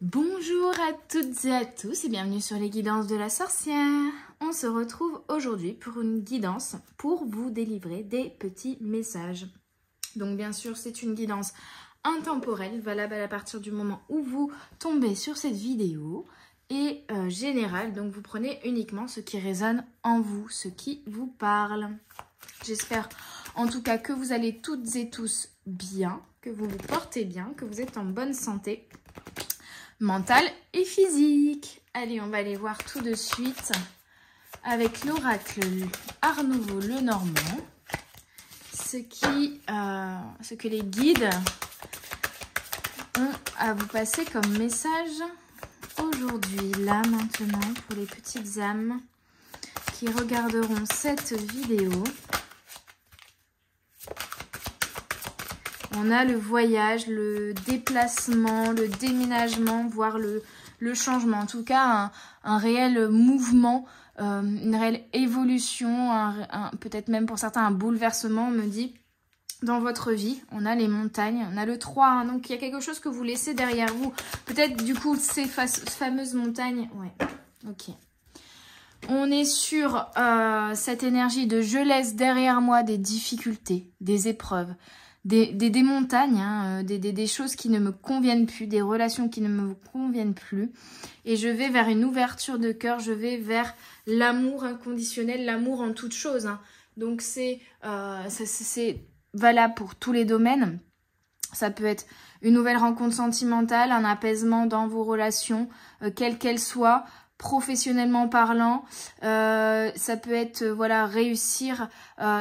Bonjour à toutes et à tous et bienvenue sur les guidances de la sorcière. On se retrouve aujourd'hui pour une guidance pour vous délivrer des petits messages. Donc bien sûr c'est une guidance intemporelle, valable à partir du moment où vous tombez sur cette vidéo et générale. Donc vous prenez uniquement ce qui résonne en vous, ce qui vous parle. J'espère en tout cas que vous allez toutes et tous bien, que vous vous portez bien, que vous êtes en bonne santé mentale et physique. Allez, on va aller voir tout de suite avec l'oracle Art Nouveau Lenormand ce que les guides ont à vous passer comme message aujourd'hui, là maintenant, pour les petites âmes qui regarderont cette vidéo. On a le voyage, le déplacement, le déménagement, voire le changement. En tout cas, un réel mouvement, une réelle évolution, peut-être même pour certains un bouleversement, on me dit, dans votre vie. On a les montagnes, on a le 3, hein, donc il y a quelque chose que vous laissez derrière vous. Peut-être du coup ces fameuses montagnes. Ouais, ok. On est sur cette énergie de je laisse derrière moi des difficultés, des épreuves. Des montagnes, hein, des choses qui ne me conviennent plus, des relations qui ne me conviennent plus. Et je vais vers une ouverture de cœur, je vais vers l'amour inconditionnel, l'amour en toute chose. Hein. Donc c'est valable pour tous les domaines. Ça peut être une nouvelle rencontre sentimentale, un apaisement dans vos relations, quelles qu'elles soient. Professionnellement parlant, ça peut être voilà, réussir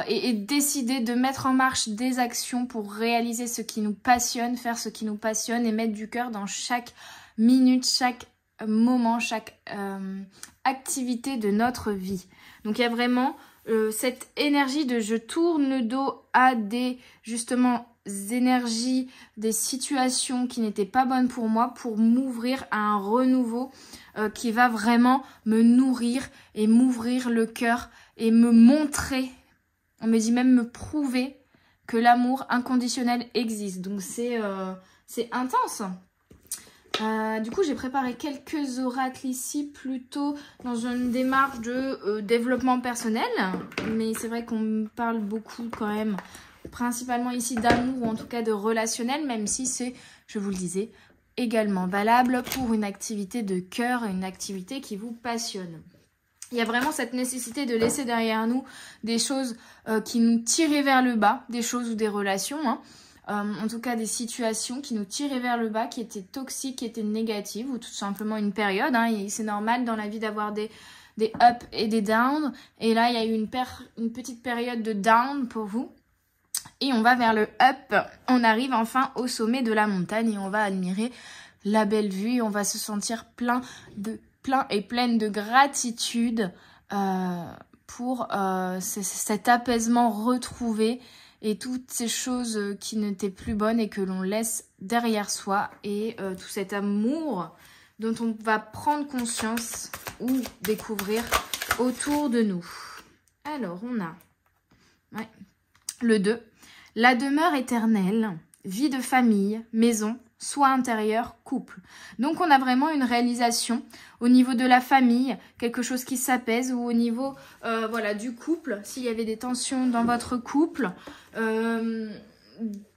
et décider de mettre en marche des actions pour réaliser ce qui nous passionne, faire ce qui nous passionne et mettre du cœur dans chaque minute, chaque moment, chaque activité de notre vie. Donc il y a vraiment cette énergie de je tourne le dos à des justement énergies, des situations qui n'étaient pas bonnes pour moi pour m'ouvrir à un renouveau qui va vraiment me nourrir et m'ouvrir le cœur et me montrer, on me dit même me prouver que l'amour inconditionnel existe. Donc c'est intense. Du coup, j'ai préparé quelques oracles ici, plutôt dans une démarche de développement personnel. Mais c'est vrai qu'on me parle beaucoup quand même, principalement ici d'amour ou en tout cas de relationnel, même si c'est, je vous le disais, également valable pour une activité de cœur et une activité qui vous passionne. Il y a vraiment cette nécessité de laisser derrière nous des choses qui nous tiraient vers le bas, des choses ou des relations, hein. En tout cas des situations qui nous tiraient vers le bas, qui étaient toxiques, qui étaient négatives, ou tout simplement une période. Hein. C'est normal dans la vie d'avoir des ups et des downs. Et là, il y a eu une petite période de down pour vous. Et on va vers le up. On arrive enfin au sommet de la montagne et on va admirer la belle vue. Et on va se sentir plein et pleine de gratitude pour cet apaisement retrouvé. Et toutes ces choses qui n'étaient plus bonnes et que l'on laisse derrière soi. Et tout cet amour dont on va prendre conscience ou découvrir autour de nous. Alors, on a le 2. La demeure éternelle, vie de famille, maison, soi intérieur, couple. Donc on a vraiment une réalisation au niveau de la famille, quelque chose qui s'apaise, ou au niveau voilà, du couple, s'il y avait des tensions dans votre couple,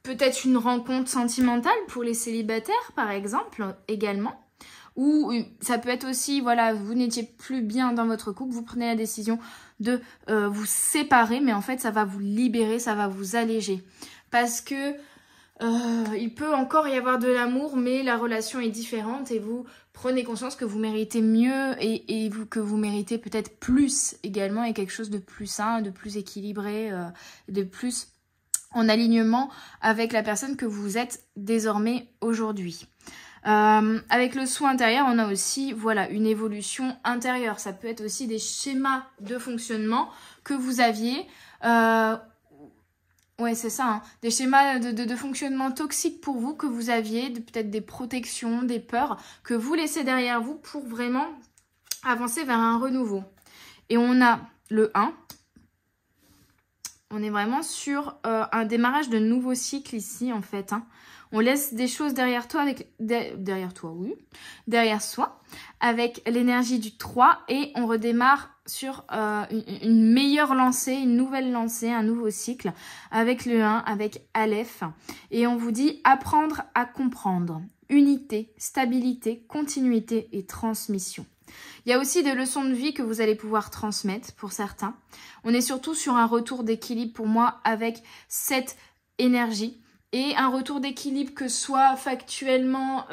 peut-être une rencontre sentimentale pour les célibataires par exemple également. Ou ça peut être aussi, voilà, vous n'étiez plus bien dans votre couple, vous prenez la décision de vous séparer, mais en fait ça va vous libérer, ça va vous alléger. Parce que il peut encore y avoir de l'amour, mais la relation est différente et vous prenez conscience que vous méritez mieux et que vous méritez peut-être plus également, et quelque chose de plus sain, de plus équilibré, de plus en alignement avec la personne que vous êtes désormais aujourd'hui. Avec le soi intérieur, on a aussi voilà, une évolution intérieure. Ça peut être aussi des schémas de fonctionnement que vous aviez. Ouais, c'est ça, hein. Des schémas de fonctionnement toxiques pour vous que vous aviez, peut-être des protections, des peurs que vous laissez derrière vous pour vraiment avancer vers un renouveau. Et on a le 1. On est vraiment sur un démarrage de nouveau cycle ici, en fait, hein. On laisse des choses derrière toi, derrière soi, avec l'énergie du 3 et on redémarre sur une meilleure lancée, une nouvelle lancée, un nouveau cycle avec le 1, avec Aleph. Et on vous dit apprendre à comprendre, unité, stabilité, continuité et transmission. Il y a aussi des leçons de vie que vous allez pouvoir transmettre pour certains. On est surtout sur un retour d'équilibre pour moi avec cette énergie et un retour d'équilibre que soit factuellement,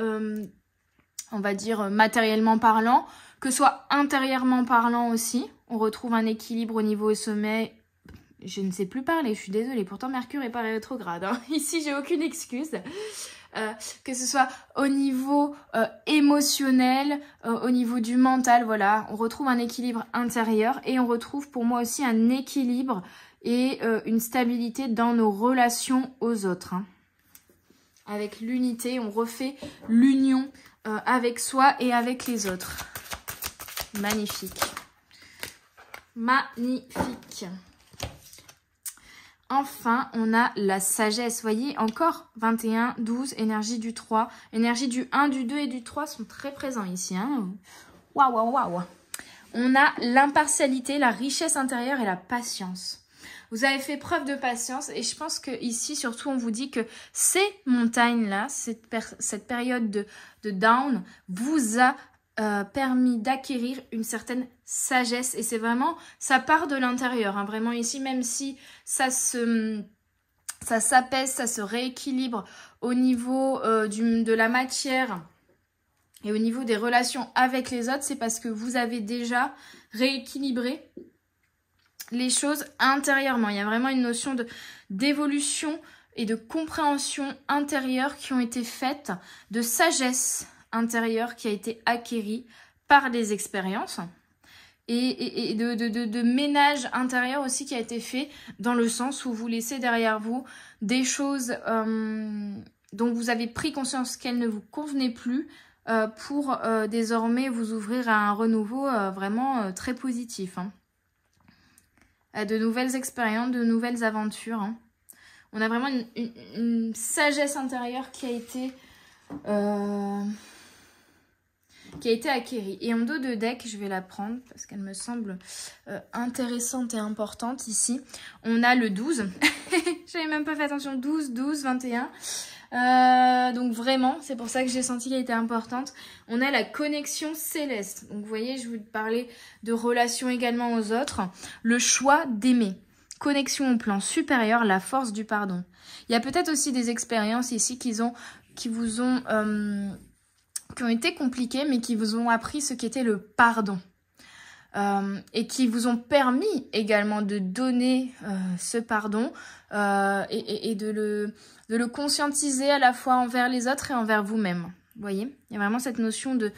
on va dire matériellement parlant, que soit intérieurement parlant aussi. On retrouve un équilibre au niveau sommet. Je ne sais plus parler, je suis désolée. Pourtant, Mercure est pas rétrograde. Hein. Ici, j'ai aucune excuse. Que ce soit au niveau émotionnel, au niveau du mental, voilà. On retrouve un équilibre intérieur et on retrouve pour moi aussi un équilibre et une stabilité dans nos relations aux autres. Hein. Avec l'unité, on refait l'union avec soi et avec les autres. Magnifique. Magnifique. Enfin, on a la sagesse. Voyez, encore 21, 12, énergie du 3. Énergie du 1, du 2 et du 3 sont très présents ici. Hein. Waouh, waouh, waouh. On a l'impartialité, la richesse intérieure et la patience. Vous avez fait preuve de patience et je pense que ici, surtout, on vous dit que ces montagnes-là, cette période de down, vous a permis d'acquérir une certaine sagesse et c'est vraiment, ça part de l'intérieur, hein, vraiment ici, même si ça s'apaise, ça se rééquilibre au niveau de la matière et au niveau des relations avec les autres, c'est parce que vous avez déjà rééquilibré les choses intérieurement. Il y a vraiment une notion d'évolution et de compréhension intérieure qui ont été faites, de sagesse intérieure qui a été acquérie par les expériences et de ménage intérieur aussi qui a été fait dans le sens où vous laissez derrière vous des choses dont vous avez pris conscience qu'elles ne vous convenaient plus pour désormais vous ouvrir à un renouveau vraiment très positif. Hein. À de nouvelles expériences, de nouvelles aventures. Hein. On a vraiment une sagesse intérieure qui a été acquérie. Et en dos de deck, je vais la prendre parce qu'elle me semble intéressante et importante ici. On a le 12. J'avais même pas fait attention. 12, 12, 21. Donc vraiment, c'est pour ça que j'ai senti qu'elle était importante. On a la connexion céleste. Donc vous voyez, je vous parlais de relations également aux autres. Le choix d'aimer. Connexion au plan supérieur, la force du pardon. Il y a peut-être aussi des expériences ici qui ont été compliquées, mais qui vous ont appris ce qu'était le pardon. Et qui vous ont permis également de donner ce pardon et de le conscientiser à la fois envers les autres et envers vous-même. Vous voyez, il y a vraiment cette notion de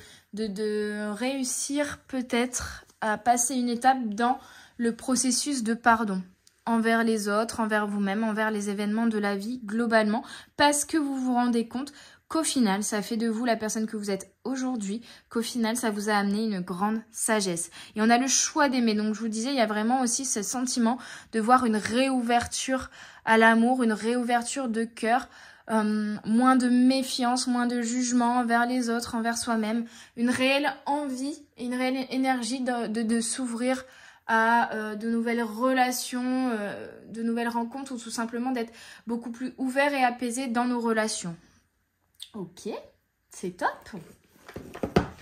réussir peut-être à passer une étape dans le processus de pardon envers les autres, envers vous-même, envers les événements de la vie globalement, parce que vous vous rendez compte qu'au final, ça fait de vous la personne que vous êtes aujourd'hui, qu'au final, ça vous a amené une grande sagesse. Et on a le choix d'aimer. Donc, je vous disais, il y a vraiment aussi ce sentiment de voir une réouverture à l'amour, une réouverture de cœur, moins de méfiance, moins de jugement envers les autres, envers soi-même, une réelle envie et une réelle énergie de s'ouvrir à de nouvelles relations, de nouvelles rencontres ou tout simplement d'être beaucoup plus ouvert et apaisé dans nos relations. Ok, c'est top.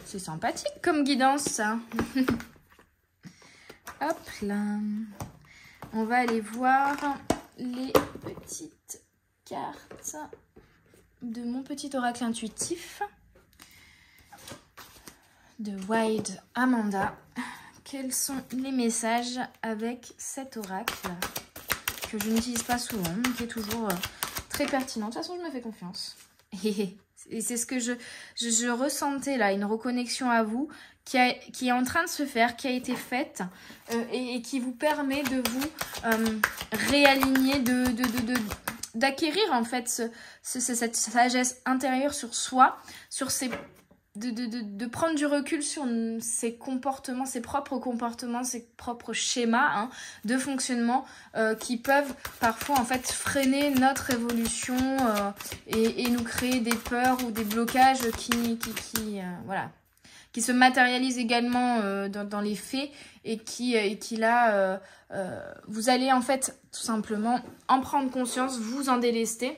C'est sympathique comme guidance, ça. Hop là. On va aller voir les petites cartes de mon petit oracle intuitif de Wild Amanda. Quels sont les messages avec cet oracle que je n'utilise pas souvent, mais qui est toujours très pertinent. De toute façon, je me fais confiance. Et c'est ce que je ressentais là, une reconnexion à vous qui est en train de se faire, qui a été faite et qui vous permet de vous réaligner, d'acquérir en fait cette sagesse intérieure sur soi, sur ces de prendre du recul sur ses comportements, ses propres comportements, ses propres schémas hein, de fonctionnement qui peuvent parfois en fait freiner notre évolution et nous créer des peurs ou des blocages voilà, qui se matérialisent également dans les faits et qui là, vous allez en fait tout simplement en prendre conscience, vous en délester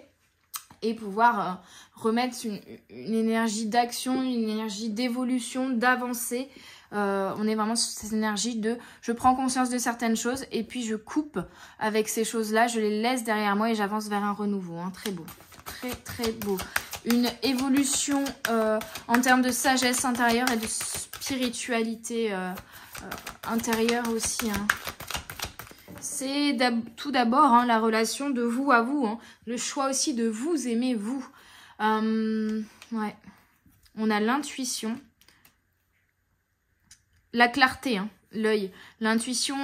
et pouvoir remettre une énergie d'action, une énergie d'évolution, d'avancée. On est vraiment sur cette énergie de je prends conscience de certaines choses et puis je coupe avec ces choses-là, je les laisse derrière moi et j'avance vers un renouveau. Hein. Très beau, très très beau. Une évolution en termes de sagesse intérieure et de spiritualité intérieure aussi. Hein. C'est tout d'abord hein, la relation de vous à vous, hein, le choix aussi de vous aimer vous. Ouais. On a l'intuition, la clarté, hein, l'œil, l'intuition,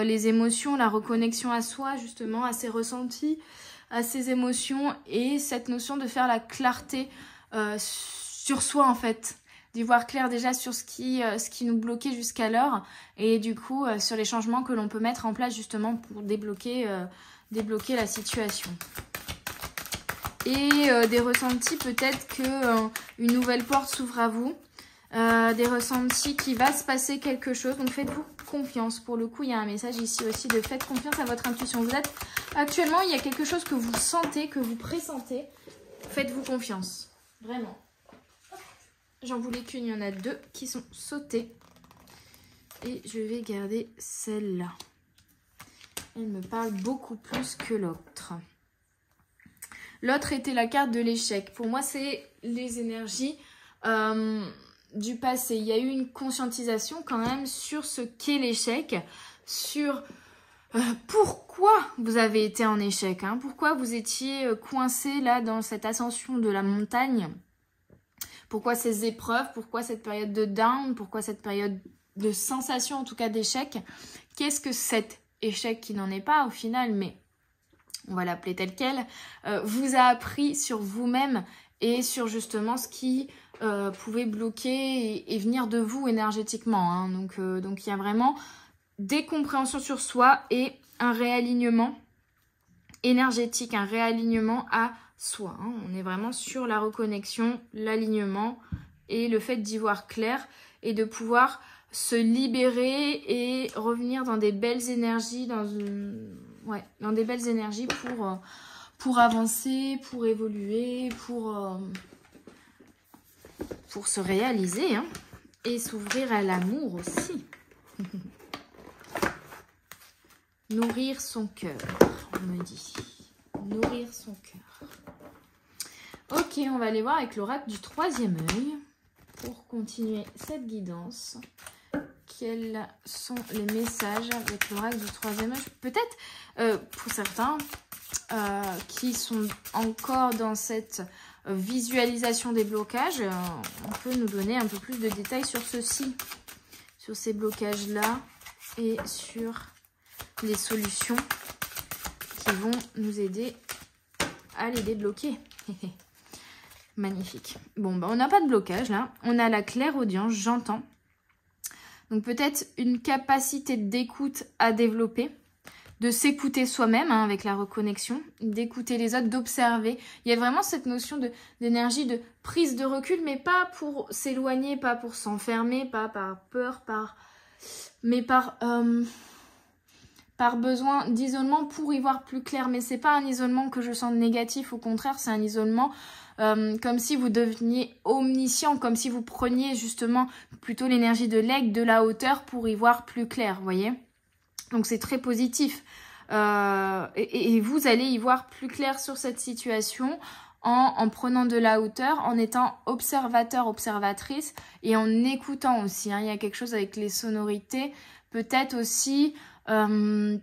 les émotions, la reconnexion à soi justement, à ses ressentis, à ses émotions et cette notion de faire la clarté sur soi en fait. D'y voir clair déjà sur ce qui nous bloquait jusqu'alors et du coup sur les changements que l'on peut mettre en place justement pour débloquer la situation. Et des ressentis peut-être que une nouvelle porte s'ouvre à vous, des ressentis qu'il va se passer quelque chose, donc faites-vous confiance. Pour le coup, il y a un message ici aussi de faites confiance à votre intuition. Vous êtes actuellement, il y a quelque chose que vous sentez, que vous pressentez, faites-vous confiance, vraiment. J'en voulais qu'une, il y en a deux qui sont sautées. Et je vais garder celle-là. Elle me parle beaucoup plus que l'autre. L'autre était la carte de l'échec. Pour moi, c'est les énergies du passé. Il y a eu une conscientisation quand même sur ce qu'est l'échec, sur pourquoi vous avez été en échec, hein, pourquoi vous étiez coincé là dans cette ascension de la montagne. Pourquoi ces épreuves, pourquoi cette période de down, pourquoi cette période de sensation, en tout cas d'échec. Qu'est-ce que cet échec qui n'en est pas au final, mais on va l'appeler tel quel, vous a appris sur vous-même et sur justement ce qui pouvait bloquer et venir de vous énergétiquement. Hein. Donc il y a vraiment des compréhensions sur soi et un réalignement énergétique, un réalignement à soi. Hein. On est vraiment sur la reconnexion, l'alignement et le fait d'y voir clair et de pouvoir se libérer et revenir dans des belles énergies, dans des belles énergies pour avancer, pour évoluer, pour se réaliser hein, et s'ouvrir à l'amour aussi. Nourrir son cœur, on me dit. Nourrir son cœur. Ok, on va aller voir avec l'oracle du troisième œil pour continuer cette guidance. Quels sont les messages avec l'oracle du troisième œil? Peut-être pour certains qui sont encore dans cette visualisation des blocages, on peut nous donner un peu plus de détails sur ceci, sur ces blocages-là et sur les solutions qui vont nous aider à les débloquer. Magnifique. Bon, bah, on n'a pas de blocage là. On a la clairaudience, j'entends. Donc peut-être une capacité d'écoute à développer, de s'écouter soi-même hein, avec la reconnexion, d'écouter les autres, d'observer. Il y a vraiment cette notion d'énergie, de prise de recul, mais pas pour s'éloigner, pas pour s'enfermer, pas par peur, mais par besoin d'isolement pour y voir plus clair. Mais c'est pas un isolement que je sens négatif, au contraire, c'est un isolement comme si vous deveniez omniscient, comme si vous preniez justement plutôt l'énergie de l'aigle, de la hauteur pour y voir plus clair, vous voyez. Donc c'est très positif. Et vous allez y voir plus clair sur cette situation en prenant de la hauteur, en étant observateur, observatrice et en écoutant aussi. Hein. Il y a quelque chose avec les sonorités, peut-être aussi une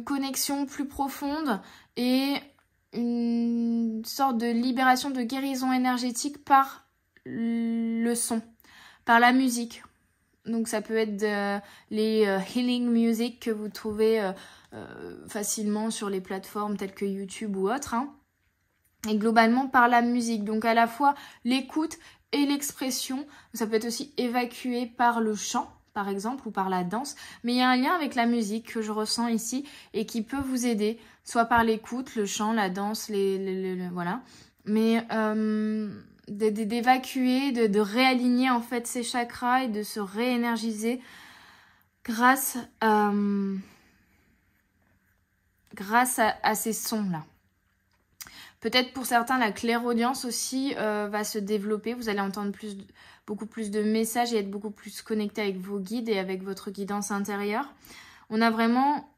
connexion plus profonde et une sorte de libération, de guérison énergétique par le son, par la musique. Donc ça peut être les healing music que vous trouvez facilement sur les plateformes telles que YouTube ou autres. Hein. et globalement par la musique. Donc à la fois l'écoute et l'expression. Ça peut être aussi évacué par le chant, par exemple, ou par la danse. Mais il y a un lien avec la musique que je ressens ici et qui peut vous aider, soit par l'écoute, le chant, la danse, voilà. Mais d'évacuer, de réaligner en fait ces chakras et de se réénergiser grâce à ces sons-là. Peut-être pour certains, la clairaudience aussi va se développer. Vous allez entendre beaucoup plus de messages et être beaucoup plus connecté avec vos guides et avec votre guidance intérieure. On a vraiment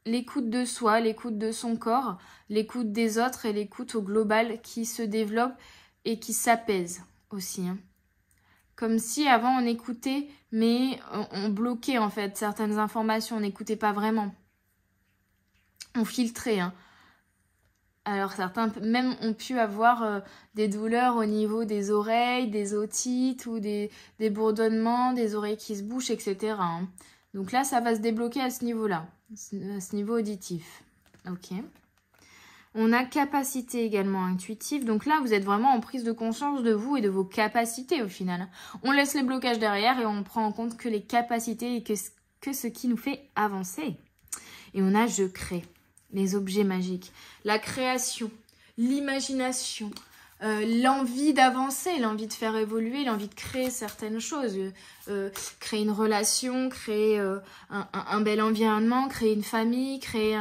l'écoute de soi, l'écoute de son corps, l'écoute des autres et l'écoute au global qui se développe et qui s'apaise aussi. Hein. Comme si avant on écoutait, mais on bloquait en fait certaines informations, on n'écoutait pas vraiment. On filtrait, hein. Alors certains même ont pu avoir des douleurs au niveau des oreilles, des otites ou des bourdonnements, des oreilles qui se bouchent, etc. Hein. Donc là, ça va se débloquer à ce niveau-là, à ce niveau auditif. Ok. On a capacité également intuitive. Donc là, vous êtes vraiment en prise de conscience de vous et de vos capacités au final. On laisse les blocages derrière et on prend en compte que les capacités et que ce qui nous fait avancer. Et on a je crée. Les objets magiques, la création, l'imagination, l'envie d'avancer, l'envie de faire évoluer, l'envie de créer certaines choses, créer une relation, créer un bel environnement, créer une famille, créer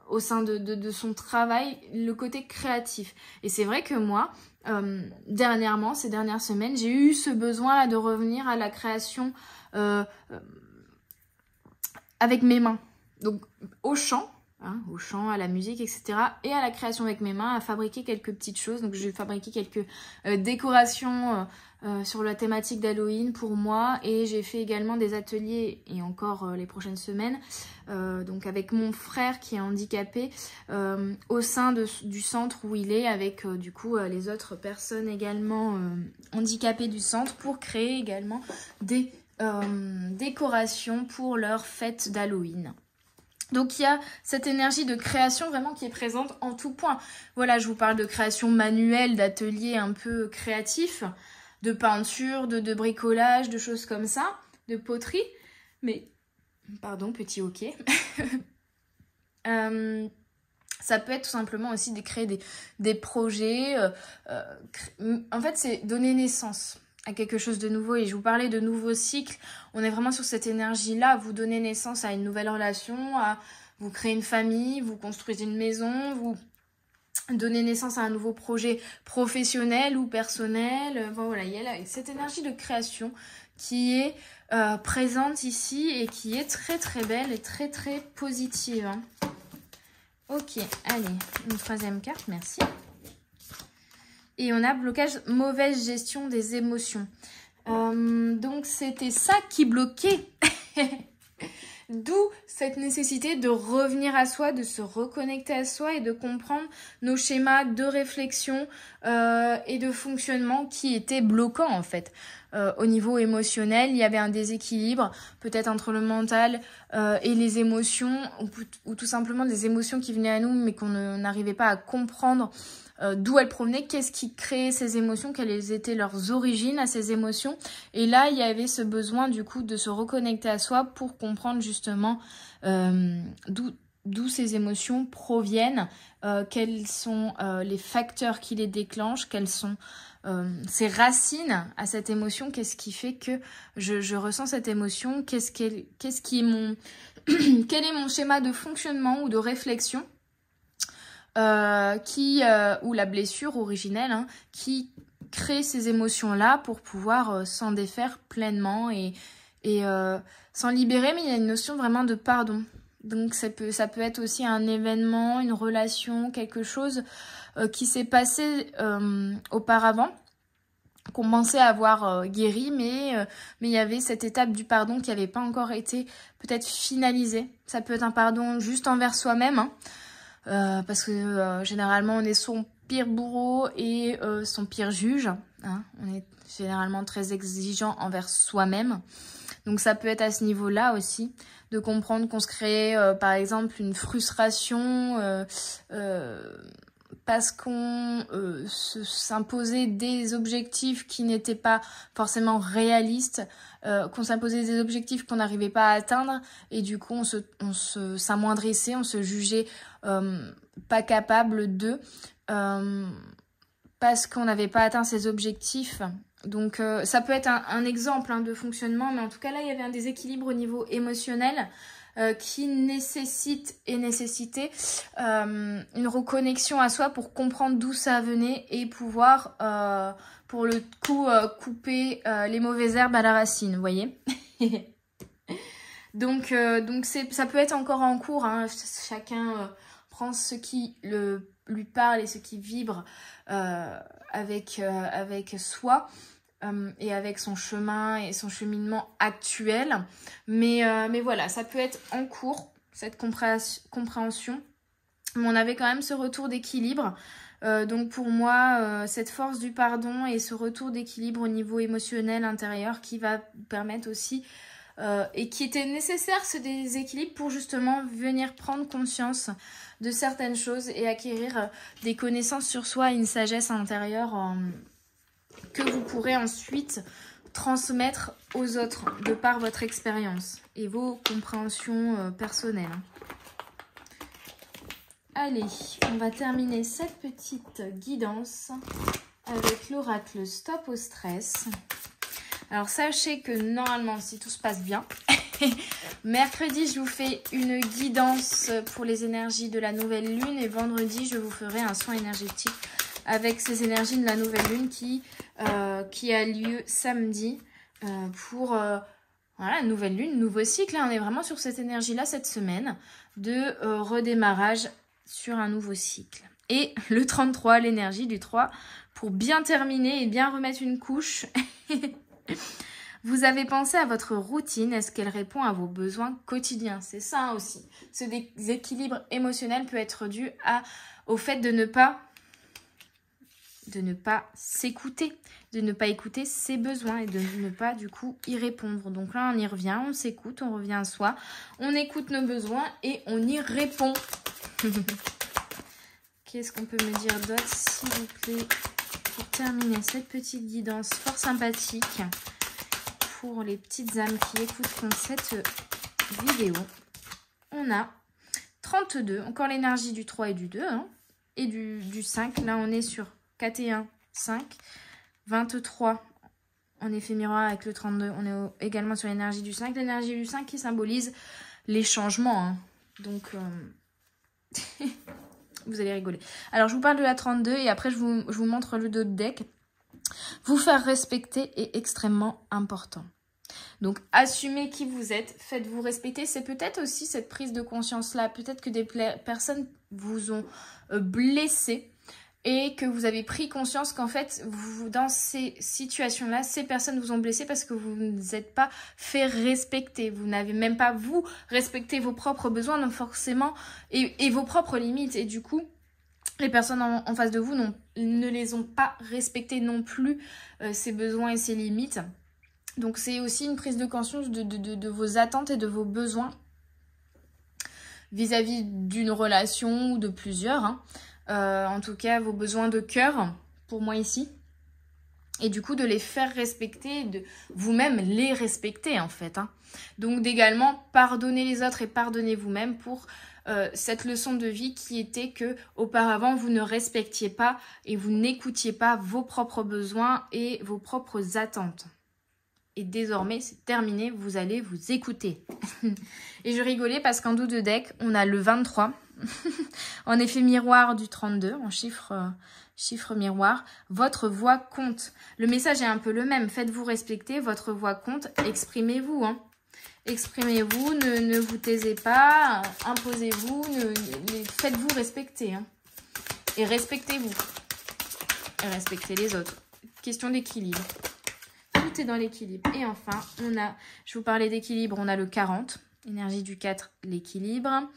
au sein de son travail, le côté créatif. Et c'est vrai que moi, dernièrement, ces dernières semaines, j'ai eu ce besoin-là de revenir à la création avec mes mains. Donc au chant, hein, au chant, à la musique, etc. Et à la création avec mes mains, à fabriquer quelques petites choses. Donc j'ai fabriqué quelques décorations sur la thématique d'Halloween pour moi. Et j'ai fait également des ateliers, et encore les prochaines semaines, donc avec mon frère qui est handicapé, au sein du centre où il est, avec du coup les autres personnes également handicapées du centre, pour créer également des décorations pour leur fête d'Halloween. Donc il y a cette énergie de création vraiment qui est présente en tout point. Voilà, je vous parle de création manuelle, d'ateliers un peu créatifs, de peinture, de bricolage, de choses comme ça, de poterie. Mais, pardon, petit hoquet. Ça peut être tout simplement aussi de créer des projets. En fait, c'est donner naissance à quelque chose de nouveau. Et je vous parlais de nouveaux cycles. On est vraiment sur cette énergie-là. Vous donnez naissance à une nouvelle relation, vous créez une famille, vous construisez une maison, vous donnez naissance à un nouveau projet professionnel ou personnel. Bon, voilà, il y a cette énergie de création qui est présente ici et qui est très très belle et très très positive. Hein. Ok, allez, une troisième carte, merci. Et on a blocage, mauvaise gestion des émotions. Donc c'était ça qui bloquait. D'où cette nécessité de revenir à soi, de se reconnecter à soi et de comprendre nos schémas de réflexion et de fonctionnement qui étaient bloquants en fait. Au niveau émotionnel, il y avait un déséquilibre peut-être entre le mental et les émotions, ou tout simplement des émotions qui venaient à nous mais qu'on n'arrivait pas à comprendre d'où elles provenaient, qu'est-ce qui créait ces émotions, quelles étaient leurs origines à ces émotions. Et là, il y avait ce besoin du coup de se reconnecter à soi pour comprendre justement d'où ces émotions proviennent, quels sont les facteurs qui les déclenchent, quelles sont ces racines à cette émotion, qu'est-ce qui fait que je ressens cette émotion, quel est mon schéma de fonctionnement ou de réflexion, ou la blessure originelle, hein, qui crée ces émotions-là pour pouvoir s'en défaire pleinement et s'en libérer. Mais il y a une notion vraiment de pardon. Donc ça peut être aussi un événement, une relation, quelque chose qui s'est passé auparavant, qu'on pensait avoir guéri, mais il y avait cette étape du pardon qui n'avait pas encore été peut-être finalisée. Ça peut être un pardon juste envers soi-même, hein, parce que généralement on est son pire bourreau et son pire juge. Hein. On est généralement très exigeant envers soi-même. Donc ça peut être à ce niveau-là aussi, de comprendre qu'on se crée par exemple une frustration parce qu'on s'imposait des objectifs qui n'étaient pas forcément réalistes, qu'on s'imposait des objectifs qu'on n'arrivait pas à atteindre, et du coup on s'amoindrissait, on se jugeait pas capable de, parce qu'on n'avait pas atteint ses objectifs. Donc ça peut être un exemple hein, de fonctionnement, mais en tout cas là il y avait un déséquilibre au niveau émotionnel qui nécessitait une reconnexion à soi pour comprendre d'où ça venait et pouvoir pour le coup couper les mauvaises herbes à la racine, vous voyez. donc ça peut être encore en cours, hein, chacun prend ce qui lui parle et ce qui vibre avec soi. Et avec son chemin et son cheminement actuel. Mais voilà, ça peut être en cours, cette compréhension. Mais on avait quand même ce retour d'équilibre. Donc pour moi, cette force du pardon et ce retour d'équilibre au niveau émotionnel intérieur qui va permettre aussi, et qui était nécessaire ce déséquilibre pour justement venir prendre conscience de certaines choses et acquérir des connaissances sur soi et une sagesse intérieure que vous pourrez ensuite transmettre aux autres de par votre expérience et vos compréhensions personnelles. Allez, on va terminer cette petite guidance avec l'oracle Stop au stress. Alors sachez que normalement, si tout se passe bien, mercredi je vous fais une guidance pour les énergies de la nouvelle lune et vendredi je vous ferai un soin énergétique avec ces énergies de la nouvelle lune qui a lieu samedi pour voilà, nouvelle lune, nouveau cycle. Hein, on est vraiment sur cette énergie-là cette semaine de redémarrage sur un nouveau cycle. Et le 33, l'énergie du 3, pour bien terminer et bien remettre une couche. Vous avez pensé à votre routine, est-ce qu'elle répond à vos besoins quotidiens? C'est ça aussi. Ce déséquilibre émotionnel peut être dû au fait de ne pas s'écouter, de ne pas écouter ses besoins et de ne pas du coup y répondre. Donc là on y revient, on s'écoute, on revient à soi, on écoute nos besoins et on y répond. Qu'est-ce qu'on peut me dire d'autre s'il vous plaît pour terminer cette petite guidance fort sympathique pour les petites âmes qui écouteront cette vidéo? On a 32, encore l'énergie du 3 et du 2 hein, et du 5. Là on est sur 4 et 1, 5, 23 en effet miroir avec le 32. On est également sur l'énergie du 5. L'énergie du 5 qui symbolise les changements. Hein. Donc, vous allez rigoler. Alors, je vous parle de la 32 et après, je vous montre le dos de deck. Vous faire respecter est extrêmement important. Donc, assumez qui vous êtes, faites-vous respecter. C'est peut-être aussi cette prise de conscience-là. Peut-être que des personnes vous ont blessé. Et que vous avez pris conscience qu'en fait, dans ces situations-là, ces personnes vous ont blessé parce que vous ne vous êtes pas fait respecter. Vous n'avez même pas, vous, respecté vos propres besoins, donc forcément, et vos propres limites. Et du coup, les personnes en face de vous ne les ont pas respectés non plus, ces besoins et ces limites. Donc, c'est aussi une prise de conscience de vos attentes et de vos besoins vis-à-vis d'une relation ou de plusieurs, hein. En tout cas vos besoins de cœur pour moi ici et du coup de les faire respecter, de vous-même les respecter en fait hein. Donc d'également pardonner les autres et pardonner vous-même pour cette leçon de vie qui était que auparavant vous ne respectiez pas et vous n'écoutiez pas vos propres besoins et vos propres attentes. Et désormais, c'est terminé, vous allez vous écouter. Et je rigolais parce qu'en dos de deck, on a le 23. En effet miroir du 32, en chiffre miroir. Votre voix compte. Le message est un peu le même. Faites-vous respecter, votre voix compte. Exprimez-vous. Hein. Exprimez-vous, ne vous taisez pas. Imposez-vous. Faites-vous respecter. Hein. Et respectez-vous. Et respectez les autres. Question d'équilibre. Tout est dans l'équilibre. Et enfin, je vous parlais d'équilibre, on a le 40, énergie du 4, l'équilibre.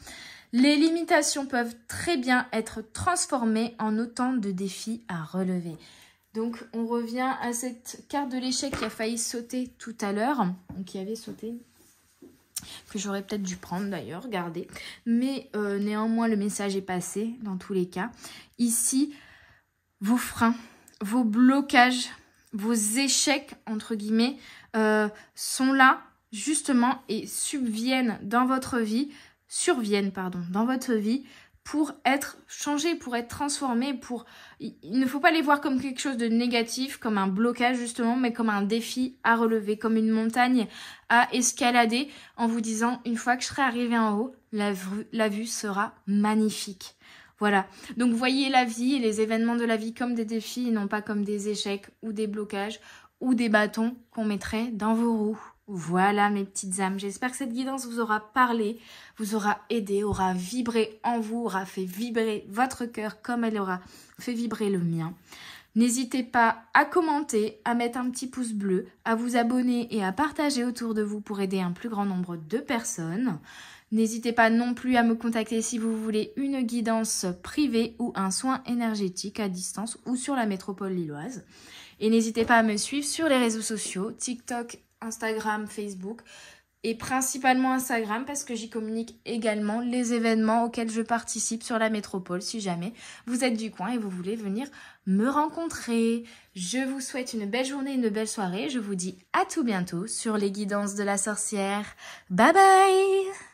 Les limitations peuvent très bien être transformées en autant de défis à relever. Donc, on revient à cette carte de l'échec qui a failli sauter tout à l'heure, qui avait sauté. que j'aurais peut-être dû prendre d'ailleurs, regardez. Mais néanmoins, le message est passé dans tous les cas. Ici, vos freins, vos blocages, vos échecs, entre guillemets, sont là justement et surviennent dans votre vie pour être changés, pour être transformés, il ne faut pas les voir comme quelque chose de négatif, comme un blocage justement, mais comme un défi à relever, comme une montagne à escalader en vous disant, une fois que je serai arrivé en haut, la vue sera magnifique. Voilà, donc voyez la vie et les événements de la vie comme des défis et non pas comme des échecs ou des blocages ou des bâtons qu'on mettrait dans vos roues. Voilà mes petites âmes, j'espère que cette guidance vous aura parlé, vous aura aidé, aura vibré en vous, aura fait vibrer votre cœur comme elle aura fait vibrer le mien. N'hésitez pas à commenter, à mettre un petit pouce bleu, à vous abonner et à partager autour de vous pour aider un plus grand nombre de personnes. N'hésitez pas non plus à me contacter si vous voulez une guidance privée ou un soin énergétique à distance ou sur la métropole lilloise. Et n'hésitez pas à me suivre sur les réseaux sociaux, TikTok, Instagram, Facebook et principalement Instagram parce que j'y communique également les événements auxquels je participe sur la métropole si jamais vous êtes du coin et vous voulez venir me rencontrer. Je vous souhaite une belle journée, une belle soirée. Je vous dis à tout bientôt sur les guidances de la sorcière. Bye bye!